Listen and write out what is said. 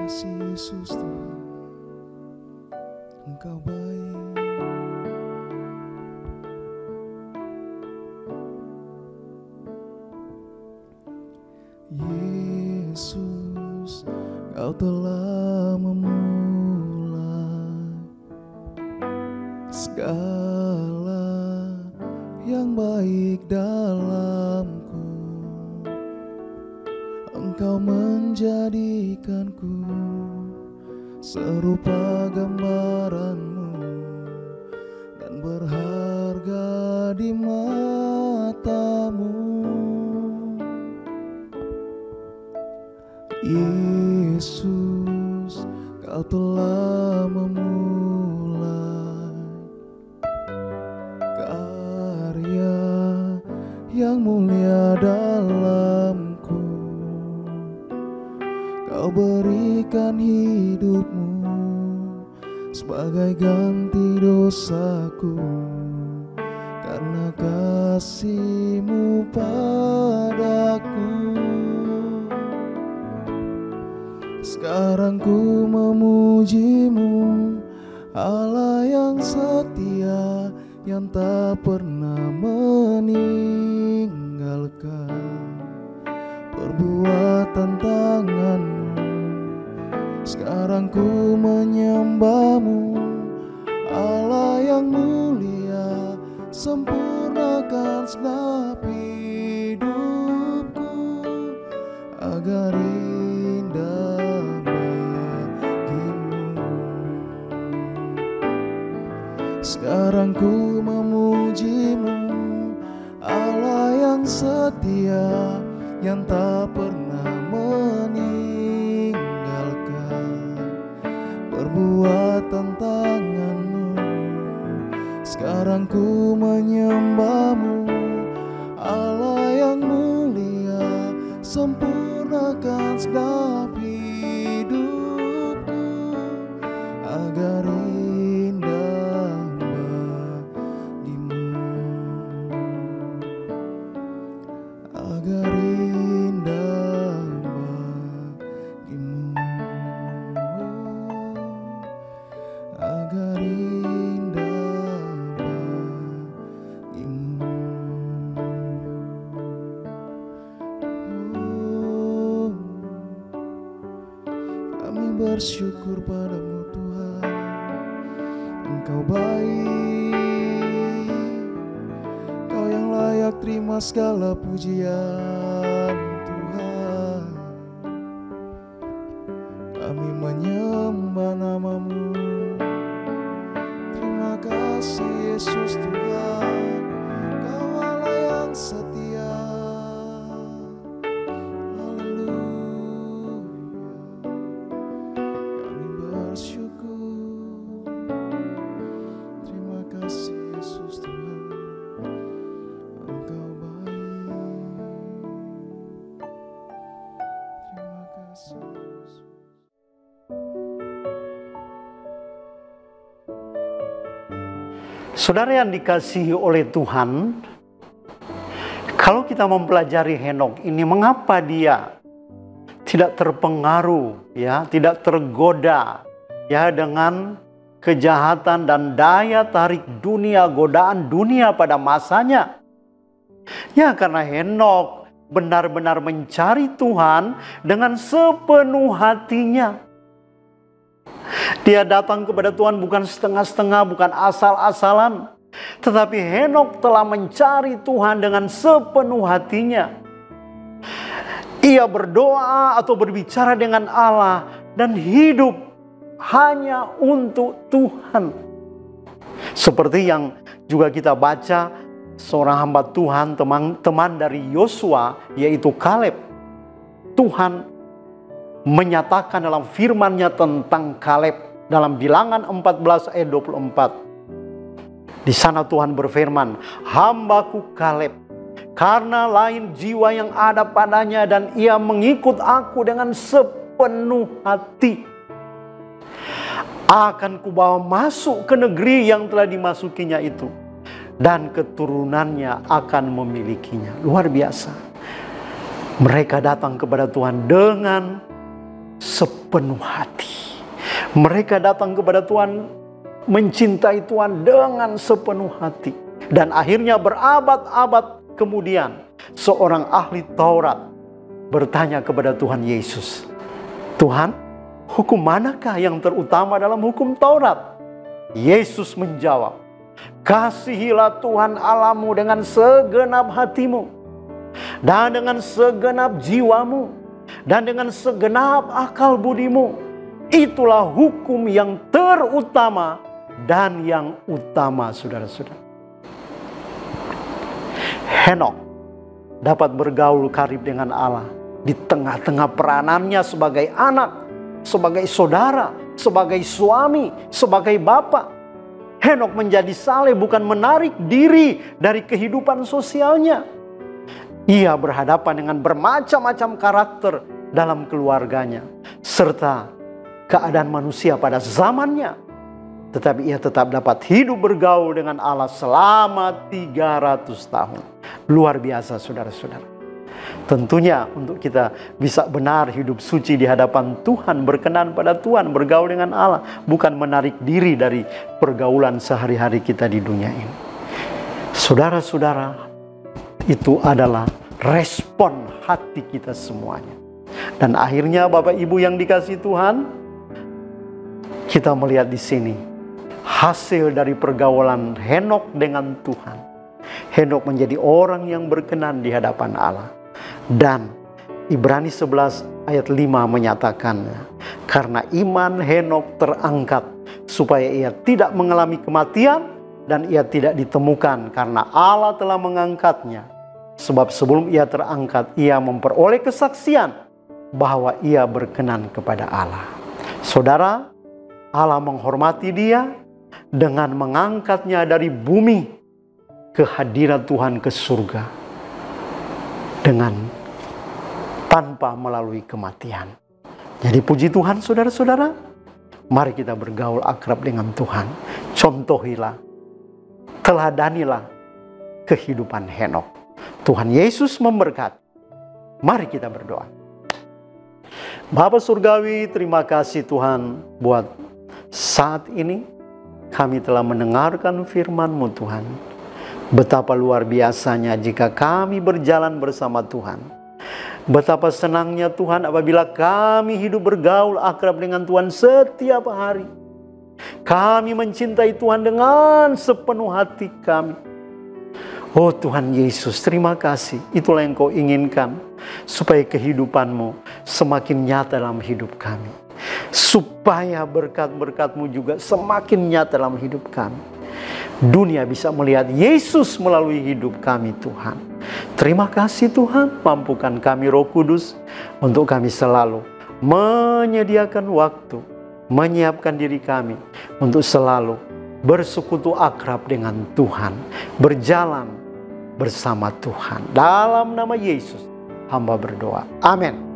kasih Yesus Tuhan, Engkau baik. Yesus, Kau telah memulai segala yang baik dalamku. Engkau menjadikanku serupa gambaran-Mu dan berharga di mata-Mu. Yesus, Kau telah memulai karya yang mulia dalamku. Kau berikan hidup-Mu sebagai ganti dosaku, karena kasih-Mu padaku. Sekarang ku memuji-Mu, Allah yang setia, yang tak pernah meninggalkan perbuatan tangan-Mu. Sekarang ku menyembah-Mu, Allah yang mulia, sempurnakan segenap hidupku agar indah bagi-Mu. Sekarang ku memuji-Mu, Allah yang setia, yang tak pernah meninggalkan perbuatan tangan-Mu. Sekarang ku menyembah-Mu, Allah yang mulia, sempurnakan segenap hidupku agar indah bagi-Mu, agar indah bagi-Mu, agar indah bagi-Mu. Kami bersyukur padamu Tuhan, Engkau baik, Kau yang layak terima segala pujian Tuhan. Kami menyembah nama-Mu. Terima kasih Yesus Tuhan, Kau Allah yang setia. Haleluya, kami bersyukur. Terima kasih Yesus Tuhan, Engkau baik. Terima kasih Yesus. Saudara yang dikasihi oleh Tuhan, kalau kita mempelajari Henokh ini, mengapa dia tidak terpengaruh, ya, tidak tergoda, ya, dengan kejahatan dan daya tarik dunia, godaan dunia pada masanya? Ya, karena Henokh benar-benar mencari Tuhan dengan sepenuh hatinya. Dia datang kepada Tuhan bukan setengah-setengah, bukan asal-asalan. Tetapi Henokh telah mencari Tuhan dengan sepenuh hatinya. Ia berdoa atau berbicara dengan Allah dan hidup hanya untuk Tuhan. Seperti yang juga kita baca, seorang hamba Tuhan, teman dari Yosua, yaitu Kaleb. Tuhan menyatakan dalam firman-Nya tentang Kaleb dalam Bilangan 14 ayat 24. Di sana Tuhan berfirman, "Hambaku Kaleb, karena lain jiwa yang ada padanya dan ia mengikut aku dengan sepenuh hati, akan kubawa masuk ke negeri yang telah dimasukinya itu, dan keturunannya akan memilikinya." Luar biasa. Mereka datang kepada Tuhan dengan sepenuh hati. Mereka datang kepada Tuhan, mencintai Tuhan dengan sepenuh hati. Dan akhirnya berabad-abad kemudian, seorang ahli Taurat bertanya kepada Tuhan Yesus, "Tuhan, hukum manakah yang terutama dalam hukum Taurat?" Yesus menjawab, "Kasihilah Tuhan Allahmu dengan segenap hatimu, dan dengan segenap jiwamu, dan dengan segenap akal budimu. Itulah hukum yang terutama dan yang utama," saudara-saudara. Henok dapat bergaul karib dengan Allah di tengah-tengah peranannya sebagai anak, sebagai saudara, sebagai suami, sebagai bapak. Henok menjadi saleh bukan menarik diri dari kehidupan sosialnya. Ia berhadapan dengan bermacam-macam karakter dalam keluarganya, serta keadaan manusia pada zamannya. Tetapi ia tetap dapat hidup bergaul dengan Allah selama 300 tahun. Luar biasa, saudara-saudara. Tentunya untuk kita bisa benar hidup suci di hadapan Tuhan, berkenan pada Tuhan, bergaul dengan Allah, bukan menarik diri dari pergaulan sehari-hari kita di dunia ini. Saudara-saudara, itu adalah respon hati kita semuanya. Dan akhirnya Bapak Ibu yang dikasihi Tuhan, kita melihat di sini hasil dari pergaulan Henok dengan Tuhan. Henok menjadi orang yang berkenan di hadapan Allah. Dan Ibrani 11 ayat 5 menyatakannya, karena iman Henok terangkat supaya ia tidak mengalami kematian, dan ia tidak ditemukan karena Allah telah mengangkatnya. Sebab sebelum ia terangkat, ia memperoleh kesaksian bahwa ia berkenan kepada Allah. Saudara, Allah menghormati dia dengan mengangkatnya dari bumi ke hadirat Tuhan ke surga, dengan tanpa melalui kematian. Jadi puji Tuhan, saudara-saudara, mari kita bergaul akrab dengan Tuhan. Contohilah, teladanilah kehidupan Henok. Tuhan Yesus memberkati. Mari kita berdoa. Bapa Surgawi, terima kasih Tuhan buat saat ini kami telah mendengarkan firman-Mu Tuhan. Betapa luar biasanya jika kami berjalan bersama Tuhan. Betapa senangnya Tuhan apabila kami hidup bergaul akrab dengan Tuhan setiap hari. Kami mencintai Tuhan dengan sepenuh hati kami. Oh Tuhan Yesus, terima kasih. Itulah yang Kau inginkan, supaya kehidupan-Mu semakin nyata dalam hidup kami. Supaya berkat-berkat-Mu juga semakin nyata dalam hidup kami. Dunia bisa melihat Yesus melalui hidup kami Tuhan. Terima kasih Tuhan, mampukan kami Roh Kudus untuk kami selalu menyediakan waktu, menyiapkan diri kami untuk selalu bersekutu akrab dengan Tuhan, berjalan bersama Tuhan. Dalam nama Yesus hamba berdoa. Amin.